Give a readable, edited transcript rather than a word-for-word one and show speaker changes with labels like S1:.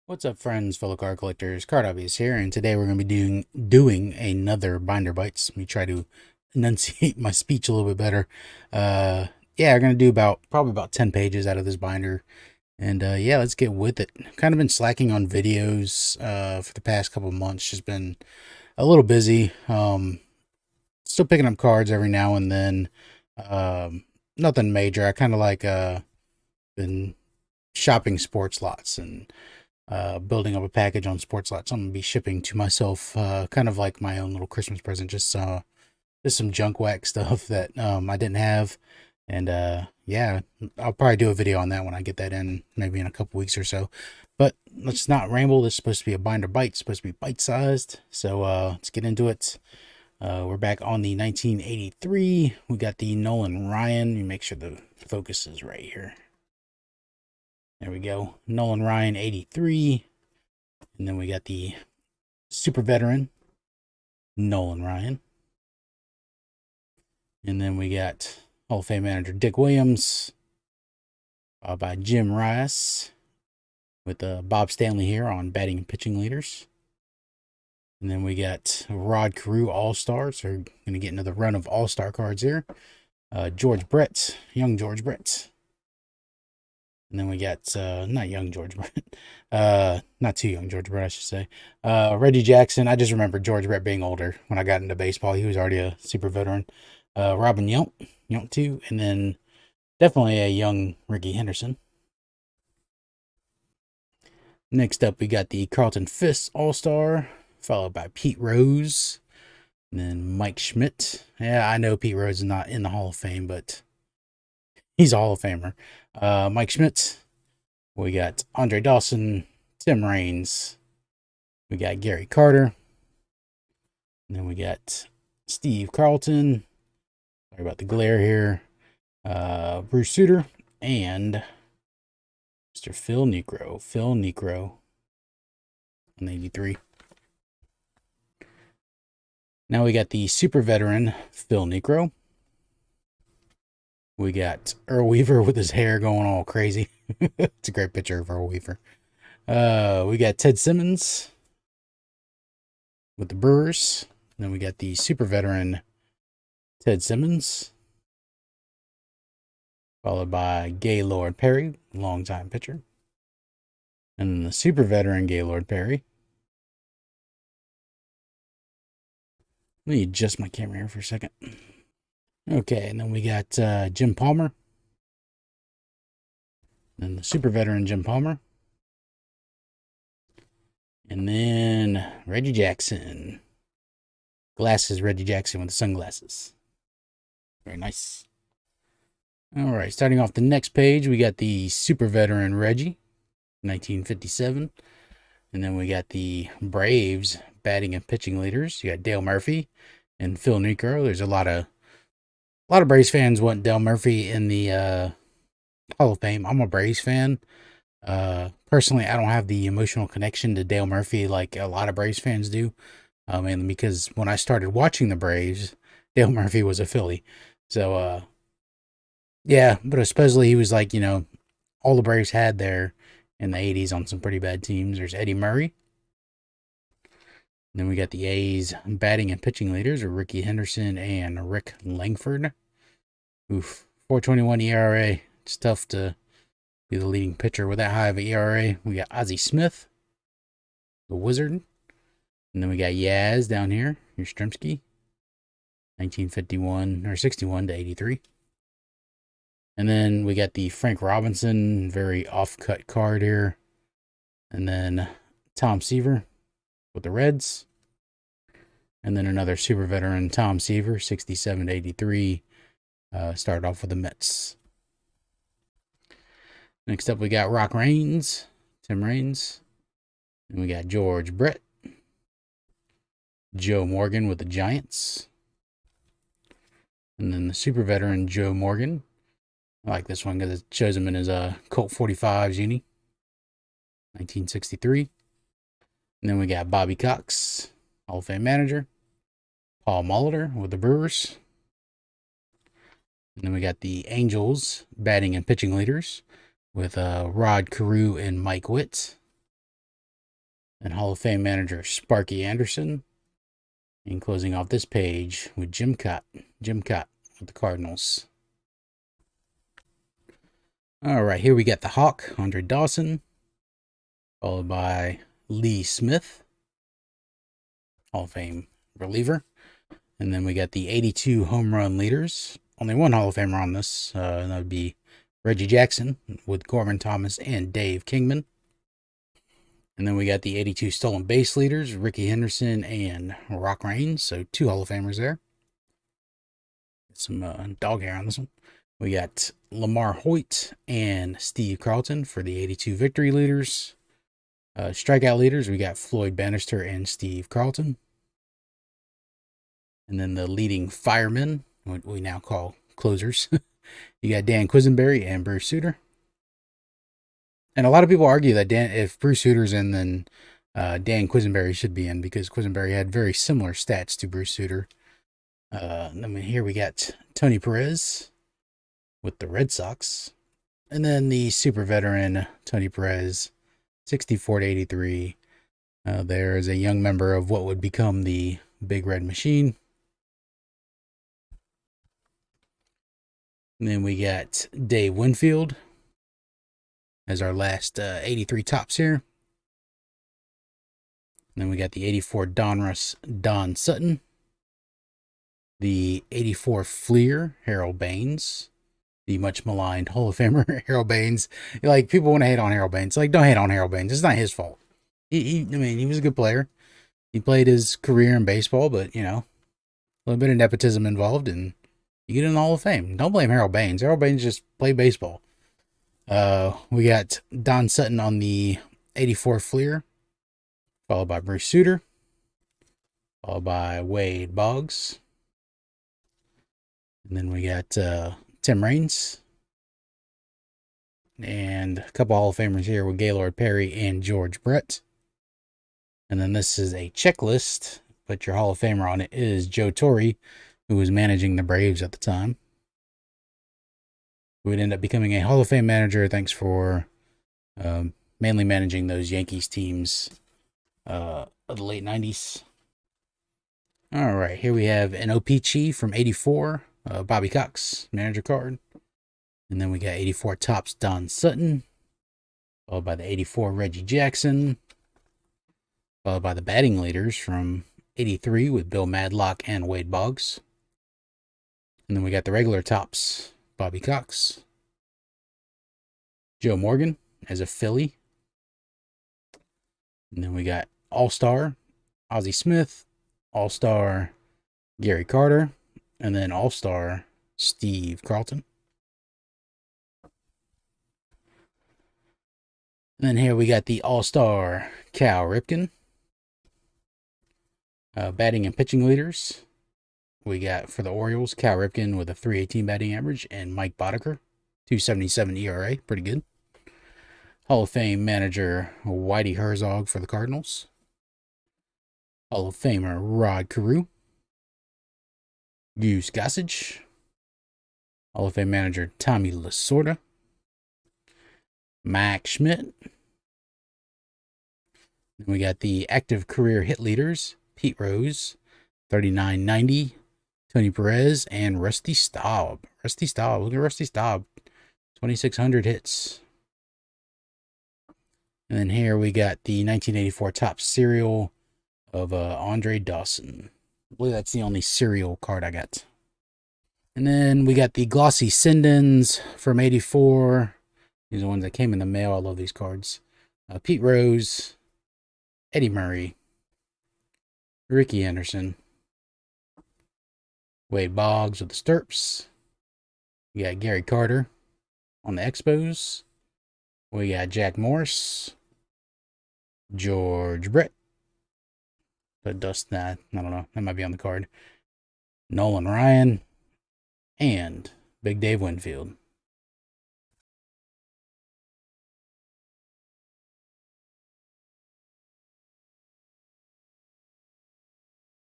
S1: What's up, friends, fellow card collectors? Card Obvious here, and today we're going to be doing another binder bites. Let me try to enunciate my speech a little bit better. Yeah, we're going to do probably about 10 pages out of this binder, and yeah, let's get with it. Kind of been slacking on videos for the past couple months. Just been a little busy. Still picking up cards every now and then. Nothing major. I kind of like been shopping sports lots and building up a package on sports lots. I'm gonna be shipping to myself, kind of like my own little Christmas present. Just some junk wax stuff that I didn't have, and yeah, I'll probably do a video on that when I get that in, maybe in a couple weeks or so. But let's not ramble. This is supposed to be a binder bite. It's supposed to be bite sized. So let's get into it. We're back on the 1983. We got the Nolan Ryan. Let me make sure the focus is right here. There we go. Nolan Ryan 83. And then we got the super veteran, Nolan Ryan. And then we got Hall of Fame manager Dick Williams, by Jim Rice, with Bob Stanley here on batting and pitching leaders. And then we got Rod Carew All-Stars. So we're going to get into the run of All-Star cards here. George Brett, young George Brett. And then we got, not young George Brett, not too young George Brett, I should say. Reggie Jackson. I just remember George Brett being older when I got into baseball. He was already a super veteran. Robin Yount too. And then definitely a young Ricky Henderson. Next up, we got the Carlton Fisk All-Star, followed by Pete Rose. And then Mike Schmidt. Yeah, I know Pete Rose is not in the Hall of Fame, but he's a Hall of Famer. Mike Schmidt. We got Andre Dawson, Tim Raines. We got Gary Carter. And then we got Steve Carlton. Sorry about the glare here. Bruce Sutter and Mr. Phil Niekro. Phil Niekro on 83. Now we got the super veteran Phil Niekro. We got Earl Weaver with his hair going all crazy. It's a great picture of Earl Weaver. We got Ted Simmons with the Brewers. And then we got the super veteran Ted Simmons, followed by Gaylord Perry, longtime pitcher. And then the super veteran Gaylord Perry. Let me adjust my camera here for a second. Okay, and then we got Jim Palmer. And the super veteran Jim Palmer. And then Reggie Jackson. Glasses Reggie Jackson with the sunglasses. Very nice. All right, starting off the next page, we got the super veteran Reggie, 1957. And then we got the Braves batting and pitching leaders. You got Dale Murphy and Phil Niekro. There's a lot of Braves fans want Dale Murphy in the Hall of Fame. I'm a Braves fan. Personally, I don't have the emotional connection to Dale Murphy like a lot of Braves fans do. Mainly because when I started watching the Braves, Dale Murphy was a Philly. So, yeah, but supposedly he was like, all the Braves had there in the 80s on some pretty bad teams. There's Eddie Murray. And then we got the A's batting and pitching leaders are Ricky Henderson and Rick Langford. Oof, 4.21 ERA. It's tough to be the leading pitcher with that high of an ERA. We got Ozzie Smith, the Wizard. And then we got Yaz down here, Yastrzemski, 1951 or 61 to 83. And then we got the Frank Robinson, very off-cut card here. And then Tom Seaver with the Reds. And then another super veteran, Tom Seaver, 67 to 83. Started off with the Mets. Next up, we got Rock Raines, Tim Raines. And we got George Brett. Joe Morgan with the Giants. And then the super veteran Joe Morgan. I like this one because it shows him in his Colt 45s uni. 1963. And then we got Bobby Cox, Hall of Fame manager. Paul Molitor with the Brewers. And then we got the Angels batting and pitching leaders with Rod Carew and Mike Witt. and Hall of Fame manager Sparky Anderson. And closing off this page with Jim Cott with the Cardinals. All right, here we got the Hawk, Andre Dawson, followed by Lee Smith, Hall of Fame reliever. And then we got the 82 home run leaders. Only one Hall of Famer on this, and that would be Reggie Jackson with Gorman Thomas and Dave Kingman. And then we got the 82 stolen base leaders, Ricky Henderson and Rock Raines. So 2 Hall of Famers there. Some dog hair on this one. We got Lamar Hoyt and Steve Carlton for the 82 victory leaders. Strikeout leaders, we got Floyd Bannister and Steve Carlton. And then the leading firemen, what we now call closers. You got Dan Quisenberry and Bruce Sutter. And a lot of people argue that if Bruce Sutter's in, then Dan Quisenberry should be in, because Quisenberry had very similar stats to Bruce Sutter. Then here we got Tony Perez with the Red Sox. And then the super veteran Tony Perez, 64/83. There is a young member of what would become the Big Red Machine. And then we got Dave Winfield as our last 83 tops here. And then we got the 84 Don Sutton. The 84 Fleer, Harold Baines. The much maligned Hall of Famer, Harold Baines. Like, people want to hate on Harold Baines. Like, don't hate on Harold Baines. It's not his fault. I mean, he was a good player. He played his career in baseball, but, you know, a little bit of nepotism involved, and you get in the Hall of Fame. Don't blame Harold Baines. Harold Baines just played baseball. We got Don Sutton on the 84 Fleer, followed by Bruce Sutter, followed by Wade Boggs. And then we got Tim Raines. And a couple Hall of Famers here with Gaylord Perry and George Brett. And then this is a checklist, but your Hall of Famer on it is Joe Torre, who was managing the Braves at the time. Who would end up becoming a Hall of Fame manager, thanks for mainly managing those Yankees teams of the late 90s. All right, here we have an OPC from 84, Bobby Cox, manager card. And then we got 84 Topps Don Sutton, followed by the 84 Reggie Jackson, followed by the batting leaders from 83 with Bill Madlock and Wade Boggs. And then we got the regular Topps, Bobby Cox, Joe Morgan as a Philly. And then we got All-Star, Ozzie Smith, All-Star, Gary Carter, and then All-Star, Steve Carlton. And then here we got the All-Star, Cal Ripken. Batting and pitching leaders, we got for the Orioles, Cal Ripken with a .318 batting average, and Mike Boddicker, 2.77 ERA, pretty good. Hall of Fame manager Whitey Herzog for the Cardinals. Hall of Famer Rod Carew. Goose Gossage. Hall of Fame manager Tommy Lasorda. Mike Schmidt. Then we got the active career hit leaders, Pete Rose, 39.90. Tony Perez and Rusty Staub. Rusty Staub. Look at Rusty Staub. 2,600 hits. And then here we got the 1984 Topps serial of Andre Dawson. I believe that's the only serial card I got. And then we got the glossy Sindens from 84. These are the ones that came in the mail. I love these cards. Pete Rose, Eddie Murray, Ricky Henderson, Wade Boggs with the Stirps. We got Gary Carter on the Expos. We got Jack Morris, George Brett. But Dust, I don't know. That might be on the card. Nolan Ryan and Big Dave Winfield.